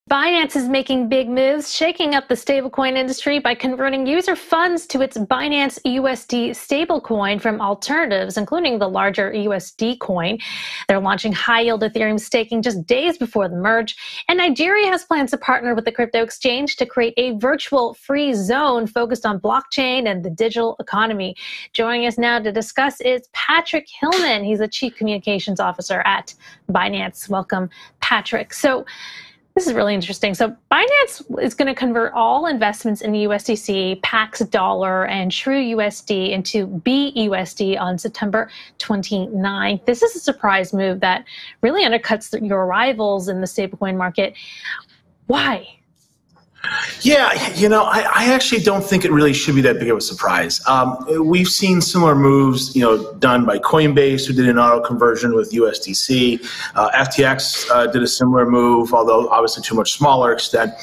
Binance is making big moves, shaking up the stablecoin industry by converting user funds to its Binance USD stablecoin from alternatives, including the larger USD coin. They're launching high-yield Ethereum staking just days before the merge, and Nigeria has plans to partner with the crypto exchange to create a virtual free zone focused on blockchain and the digital economy. Joining us now to discuss is Patrick Hillmann. He's the Chief Communications Officer at Binance. Welcome, Patrick. So this is really interesting. So Binance is going to convert all investments in USDC, Pax Dollar, and True USD into BUSD on September 29th. This is a surprise move that really undercuts your rivals in the stablecoin market. Why? Yeah, I actually don't think it really should be that big of a surprise. We've seen similar moves, done by Coinbase, who did an auto conversion with USDC. FTX did a similar move, although obviously to a much smaller extent.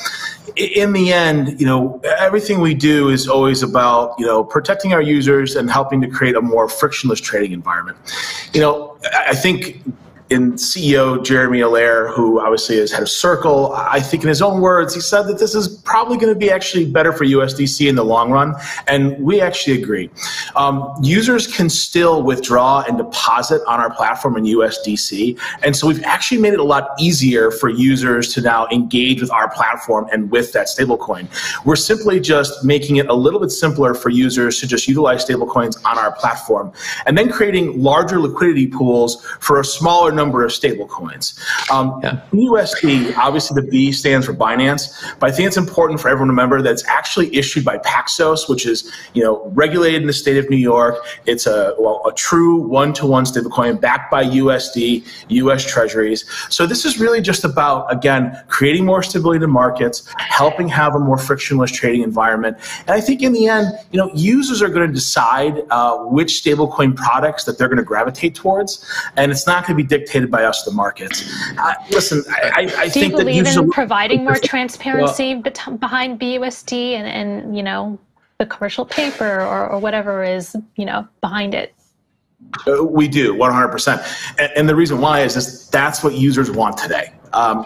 In the end, everything we do is always about, protecting our users and helping to create a more frictionless trading environment. I think in CEO Jeremy Allaire, who obviously has had a Circle, I think in his own words, he said that this is probably going to be actually better for USDC in the long run, and we actually agree. Users can still withdraw and deposit on our platform in USDC, and so we've actually made it a lot easier for users to now engage with our platform and with that stablecoin. We're simply just making it a little bit simpler for users to just utilize stablecoins on our platform, and then creating larger liquidity pools for a smaller number of stablecoins. BUSD, obviously the B stands for Binance, but I think it's important for everyone to remember that it's actually issued by Paxos, which is regulated in the state of New York. It's a true one-to-one stablecoin backed by USD, US Treasuries. So this is really just about, again, creating more stability in markets, helping have a more frictionless trading environment. And I think in the end, users are going to decide which stablecoin products that they're going to gravitate towards, and it's not going to be dictated by us, the markets. Listen, I think that do you believe in providing more transparency behind BUSD and the commercial paper or whatever is behind it? We do, 100%. And the reason why is that's what users want today.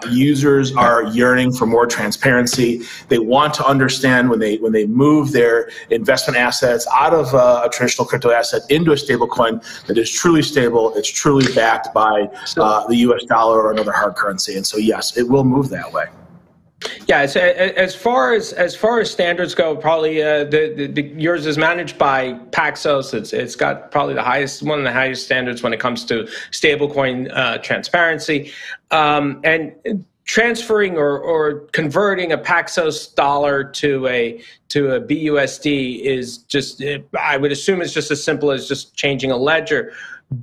Users are yearning for more transparency. They want to understand when they move their investment assets out of a traditional crypto asset into a stablecoin that is truly stable, it's truly backed by the US dollar or another hard currency. And so yes, it will move that way. Yeah, so as far as standards go, probably yours is managed by Paxos. It's got probably one of the highest standards when it comes to stablecoin transparency, and transferring or converting a Paxos dollar to a BUSD is just, I would assume, it's just as simple as just changing a ledger.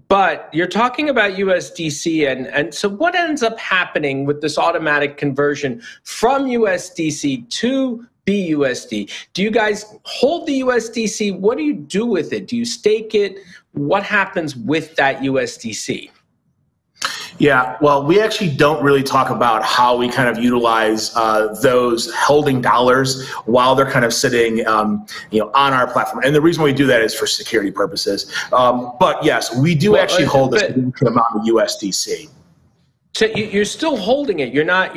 But you're talking about USDC, and so what ends up happening with this automatic conversion from USDC to BUSD? Do you guys hold the USDC? What do you do with it? Do you stake it? What happens with that USDC? Yeah, well, we actually don't really talk about how we kind of utilize those holding dollars while they're kind of sitting, on our platform. And the reason we do that is for security purposes. But yes, we do actually hold a significant amount of USDC. So you're still holding it. You're not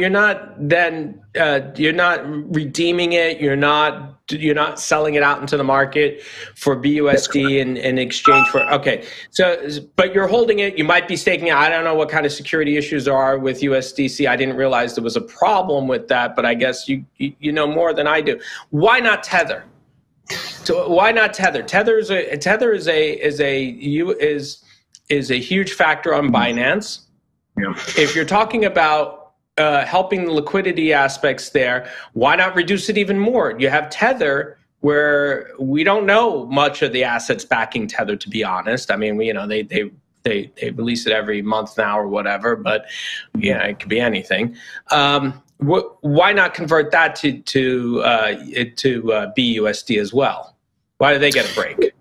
redeeming it. You're not selling it out into the market for BUSD in exchange for, okay. So, but you're holding it. You might be staking it. I don't know what kind of security issues there are with USDC. I didn't realize there was a problem with that, but I guess you know more than I do. Why not Tether? So why not Tether? Tether is a huge factor on Binance. Yeah. If you're talking about helping the liquidity aspects there, why not reduce it even more? You have Tether, where we don't know much of the assets backing Tether, to be honest. I mean, they release it every month now or whatever, but it could be anything. Why not convert that to BUSD as well? Why do they get a break?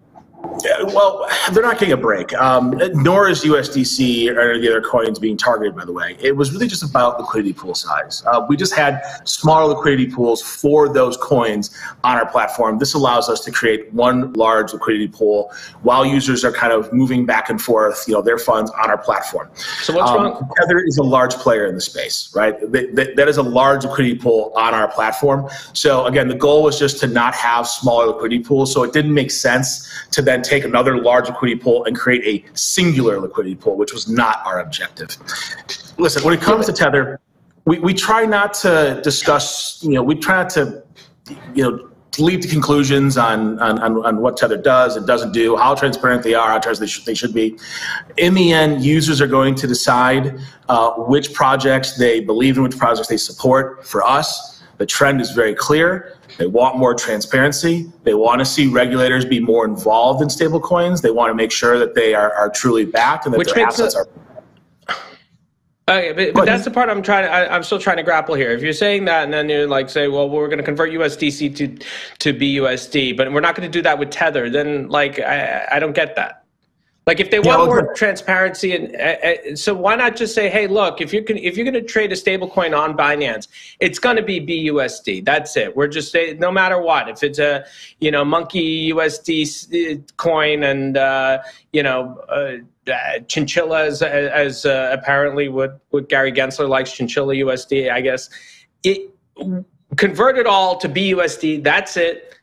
Well, they're not getting a break, nor is USDC or any of the other coins being targeted, by the way. It was really just about liquidity pool size. We just had smaller liquidity pools for those coins on our platform. This allows us to create one large liquidity pool while users are kind of moving back and forth, their funds on our platform. So what's wrong? Tether is a large player in the space, right? That is a large liquidity pool on our platform. So again, the goal was just to not have smaller liquidity pools. So it didn't make sense to then take another large liquidity pool and create a singular liquidity pool, which was not our objective. Listen, when it comes to Tether, we try not to discuss, we try not to, lead to conclusions on what Tether does and doesn't do, how transparent they are, how transparent they should be. In the end, users are going to decide which projects they believe in, which projects they support. For us, the trend is very clear. They want more transparency. They want to see regulators be more involved in stablecoins. They want to make sure that they are truly backed and that their assets are. Okay, but that's the part I'm still trying to grapple here. If you're saying that and then you're like, say, well, we're going to convert USDC to BUSD, but we're not going to do that with Tether, then I don't get that. Like if they want more transparency, and so why not just say, hey, look, if you're going to trade a stablecoin on Binance, it's going to be BUSD. That's it. We're just no matter what. If it's a monkey USD coin and chinchillas, as apparently what Gary Gensler likes, chinchilla USD, I guess. Convert it all to BUSD. That's it.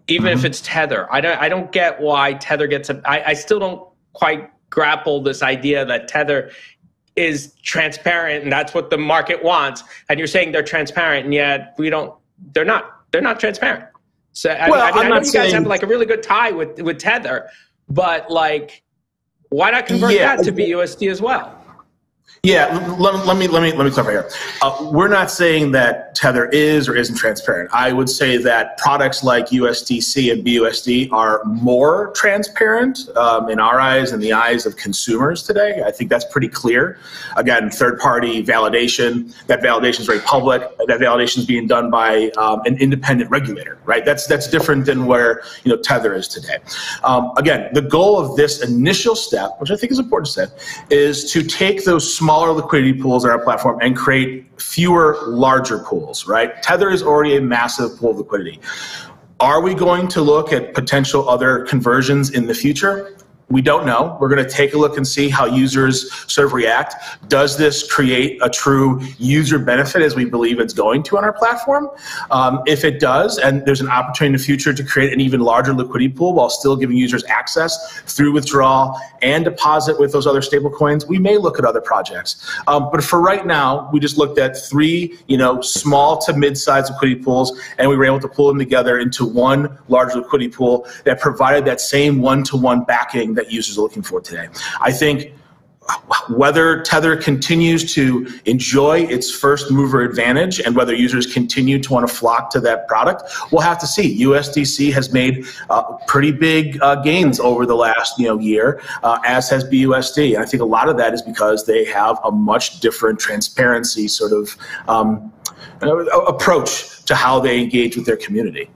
Even if it's Tether, I don't get why Tether gets I still don't quite grapple this idea that Tether is transparent and that's what the market wants. And you're saying they're transparent, and yet they're not transparent. So I know you guys have like a really good tie with Tether, but like, why not convert that to BUSD as well? Yeah, let me clarify here. We're not saying that Tether is or isn't transparent. I would say that products like USDC and BUSD are more transparent in our eyes and the eyes of consumers today. I think that's pretty clear. Again, third-party validation. That validation is very public. That validation is being done by an independent regulator, right? That's different than where Tether is today. Again, the goal of this initial step, which I think is important to say, is to take those smaller liquidity pools on our platform and create fewer larger pools, right? Tether is already a massive pool of liquidity. Are we going to look at potential other conversions in the future? We don't know. We're going to take a look and see how users sort of react. Does this create a true user benefit as we believe it's going to on our platform? If it does, and there's an opportunity in the future to create an even larger liquidity pool while still giving users access through withdrawal and deposit with those other stable coins, we may look at other projects. But for right now, we just looked at three, small to mid-sized liquidity pools, and we were able to pull them together into one large liquidity pool that provided that same one-to-one backing that users are looking for today. I think whether Tether continues to enjoy its first mover advantage and whether users continue to want to flock to that product, we'll have to see. USDC has made pretty big gains over the last year, as has BUSD. And I think a lot of that is because they have a much different transparency sort of approach to how they engage with their community.